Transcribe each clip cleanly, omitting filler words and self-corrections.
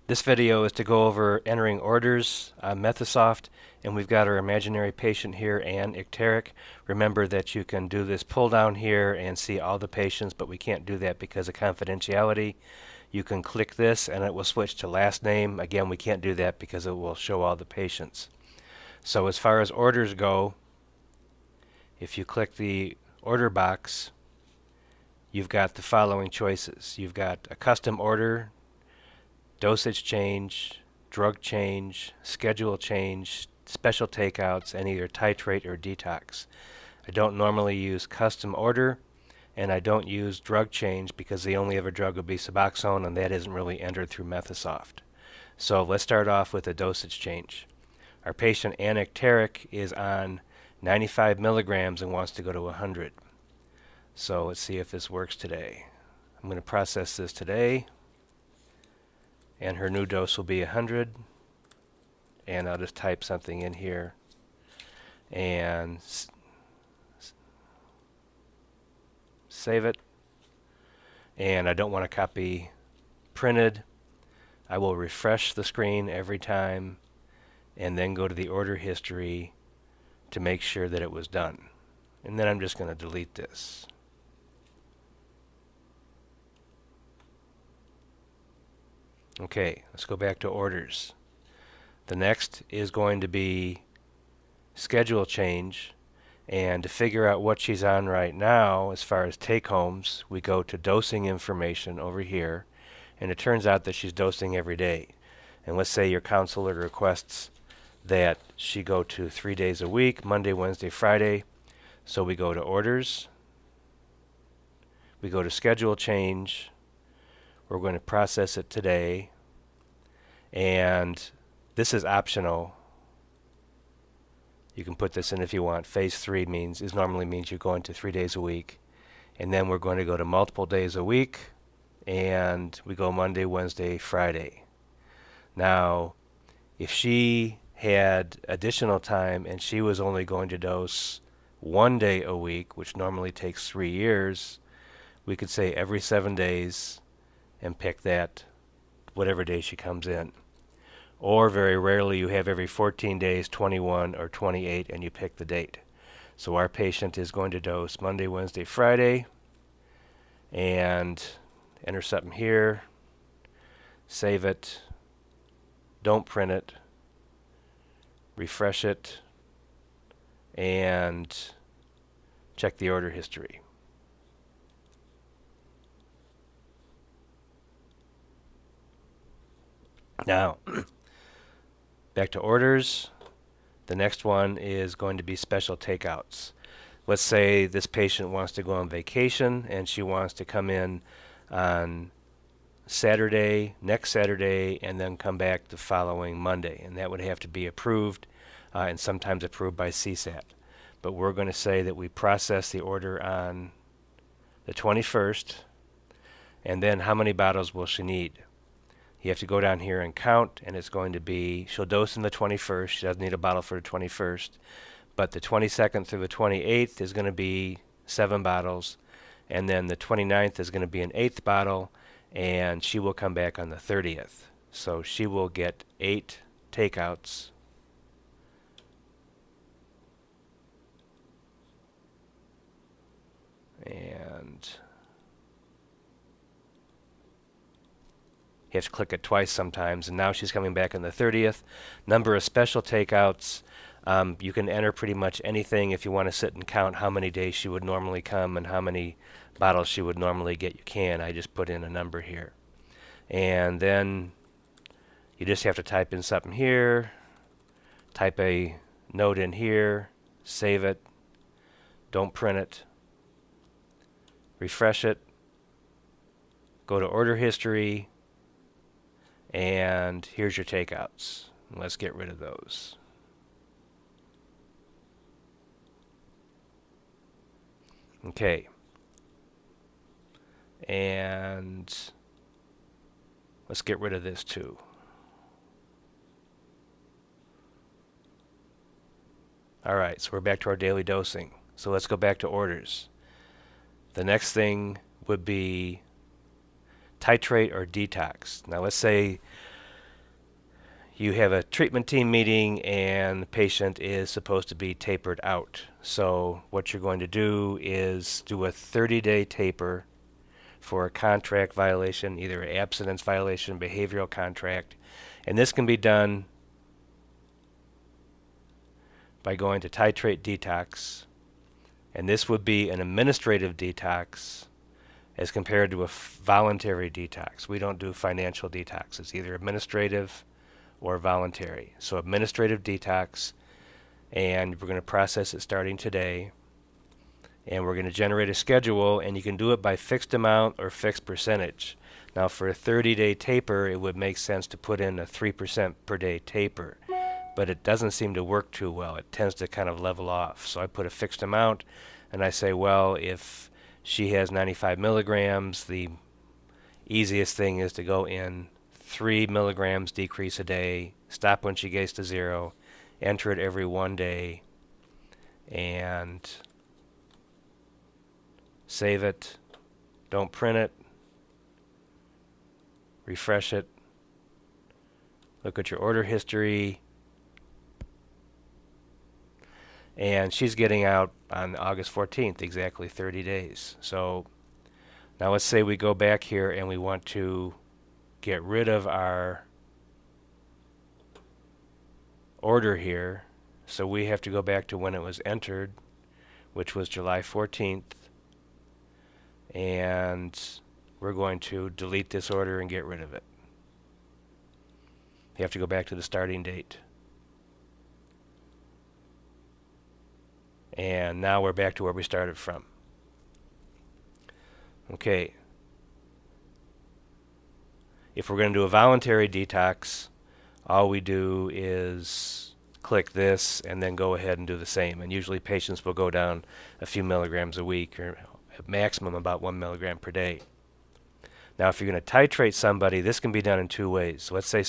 This video is to go over entering orders on methasoft, and we've got our imaginary patient here, and Icteric. Remember that you can do this pull down here and see all the patients, but we can't do that because of confidentiality. You can click this and it will switch to last name. Again, we can't do that because it will show all the patients. So as far as orders go, if you click the order box, you've got the following choices. You've got a custom order, dosage change, drug change, schedule change, special takeouts, and either titrate or detox. I don't normally use custom order, and I don't use drug change because the only other drug would be Suboxone, and that isn't really entered through methasoft. So let's start off with a dosage change. Our patient Icteric is on 95 milligrams and wants to go to 100. So let's see if this works today. I'm going to process this today, and her new dose will be 100, and I'll just type something in here and save it. And I don't want to copy printed. I will refresh the screen every time and then go to the order history to make sure that it was done. And then I'm just going to delete this. Okay, let's go back to orders. The next is going to be schedule change, and to figure out what she's on right now as far as take-homes, we go to dosing information over here, and it turns out that she's dosing every day. And let's say your counselor requests that she go to 3 days a week, Monday, Wednesday, Friday. So we go to orders, we go to schedule change, we're going to process it today, and this is optional. You can put this in if you want. Phase 3 normally means you're going to 3 days a week, and then we're going to go to multiple days a week, and we go Monday, Wednesday, Friday. Now, if she had additional time and she was only going to dose 1 day a week, which normally takes 3 years, we could say every 7 days and pick that whatever day she comes in. Or very rarely you have every 14 days, 21 or 28, and you pick the date. So our patient is going to dose Monday, Wednesday, Friday, and enter something here, save it, don't print it, refresh it, and check the order history. Now, back to orders. The next one is going to be special takeouts. Let's say this patient wants to go on vacation and she wants to come in on Saturday, next Saturday, and then come back the following Monday. And that would have to be approved and sometimes approved by CSAT. But we're going to say that we process the order on the 21st, and then how many bottles will she need? You have to go down here and count, and it's going to be, she'll dose in the 21st. She doesn't need a bottle for the 21st. But the 22nd through the 28th is going to be 7 bottles. And then the 29th is going to be an 8th bottle, and she will come back on the 30th. So she will get 8 takeouts. And you have to click it twice sometimes, and now she's coming back on the 30th. Number of special takeouts, you can enter pretty much anything. If you want to sit and count how many days she would normally come and how many bottles she would normally get, you can. I just put in a number here. And then you just have to type in something here, type a note in here, save it, don't print it, refresh it, go to order history, and here's your takeouts. Let's get rid of those. Okay. And let's get rid of this too. Alright, so we're back to our daily dosing. So let's go back to orders. The next thing would be titrate or detox. Now let's say you have a treatment team meeting and the patient is supposed to be tapered out. So what you're going to do is do a 30-day taper for a contract violation, either an abstinence violation, behavioral contract. And this can be done by going to Titrate Detox. And this would be an administrative detox as compared to a voluntary detox. We don't do financial detox. It's either administrative or voluntary. So administrative detox, and we're going to process it starting today. And we're going to generate a schedule, and you can do it by fixed amount or fixed percentage. Now for a 30-day taper, it would make sense to put in a 3% per day taper, but it doesn't seem to work too well. It tends to kind of level off. So I put a fixed amount, and I say, well, if she has 95 milligrams, the easiest thing is to go in 3 milligrams decrease a day, stop when she gets to 0, enter it every 1 day, and save it, don't print it, refresh it, look at your order history, and she's getting out on August 14th, exactly 30 days. So now let's say we go back here and we want to get rid of our order here. So we have to go back to when it was entered, which was July 14th. And we're going to delete this order and get rid of it. You have to go back to the starting date. And now we're back to where we started from. Okay. If we're going to do a voluntary detox, all we do is click this and then go ahead and do the same. And usually patients will go down a few milligrams a week, or maximum about 1 milligram per day. Now if you're going to titrate somebody, this can be done in 2 ways. So let's say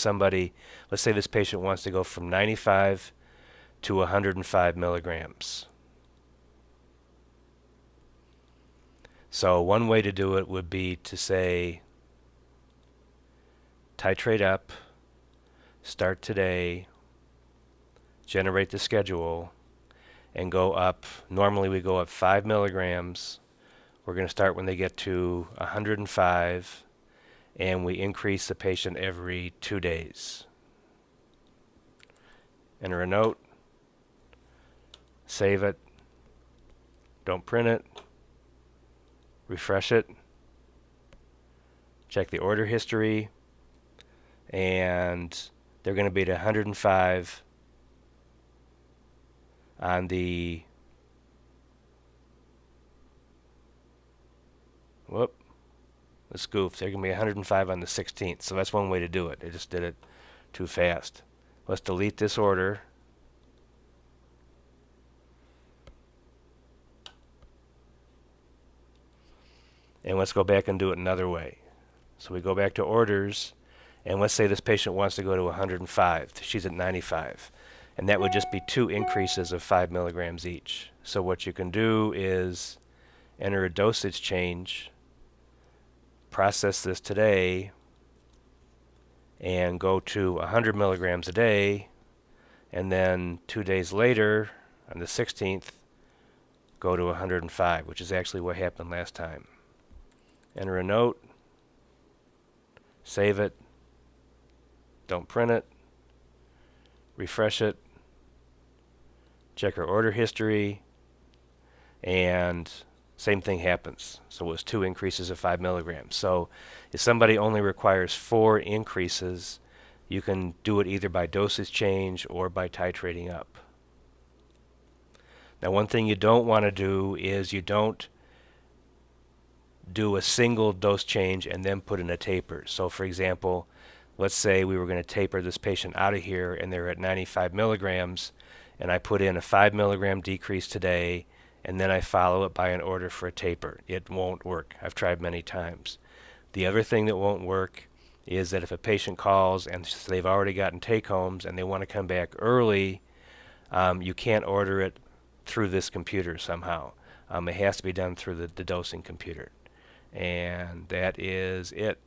this patient wants to go from 95 to 105 milligrams. So one way to do it would be to say titrate up, start today, generate the schedule, and go up. Normally we go up 5 milligrams. We're going to start when they get to 105, and we increase the patient every 2 days. Enter a note, save it, don't print it, refresh it, check the order history, and they're going to be at 105 on the let's goof. They're going to be 105 on the 16th. So that's one way to do it. I just did it too fast. Let's delete this order. And let's go back and do it another way. So we go back to orders, and let's say this patient wants to go to 105. She's at 95. And that would just be 2 increases of 5 milligrams each. So what you can do is enter a dosage change, process this today, and go to 100 milligrams a day, and then 2 days later, on the 16th, go to 105, which is actually what happened last time. Enter a note, save it, don't print it, refresh it, check our order history, and same thing happens. So it was 2 increases of 5 milligrams. So if somebody only requires 4 increases, you can do it either by dosage change or by titrating up. Now one thing you don't want to do is you don't do a single dose change and then put in a taper. So for example, let's say we were going to taper this patient out of here and they're at 95 milligrams, and I put in a 5 milligram decrease today, and then I follow it by an order for a taper. It won't work. I've tried many times. The other thing that won't work is that if a patient calls and they've already gotten take-homes and they want to come back early, you can't order it through this computer somehow. It has to be done through the dosing computer. And that is it.